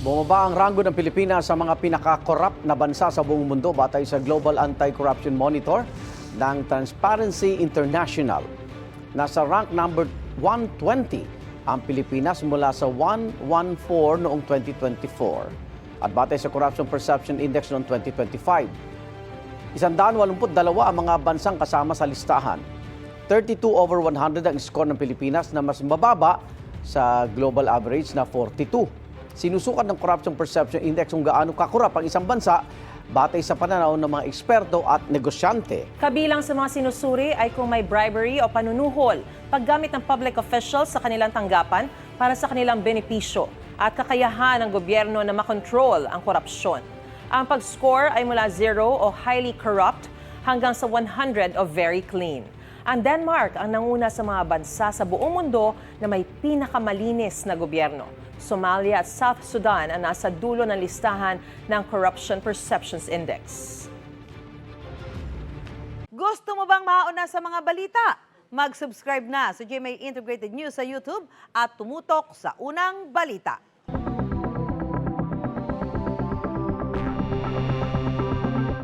Bumaba ang ranggo ng Pilipinas sa mga pinaka-corrupt na bansa sa buong mundo batay sa Global Anti-Corruption Monitor ng Transparency International. Nasa rank number 120 ang Pilipinas mula sa 114 noong 2024. At batay sa Corruption Perception Index noong 2025, 182 ang mga bansang kasama sa listahan. 32 over 100 ang score ng Pilipinas na mas mababa sa global average na 42. Sinusukat ng Corruption Perception Index kung gaano kakurap ang isang bansa batay sa pananaw ng mga eksperto at negosyante. Kabilang sa mga sinusuri ay kung may bribery o panunuhol, paggamit ng public officials sa kanilang tanggapan para sa kanilang benepisyo at kakayahan ng gobyerno na makontrol ang korupsyon. Ang pag-score ay mula 0 o highly corrupt hanggang sa 100 o very clean. Ang Denmark ang nanguna sa mga bansa sa buong mundo na may pinakamalinis na gobyerno. Somalia at South Sudan ang nasa dulo ng listahan ng Corruption Perceptions Index. Gusto mo bang mauna sa mga balita? Mag-subscribe na sa GMA Integrated News sa YouTube at tumutok sa unang balita.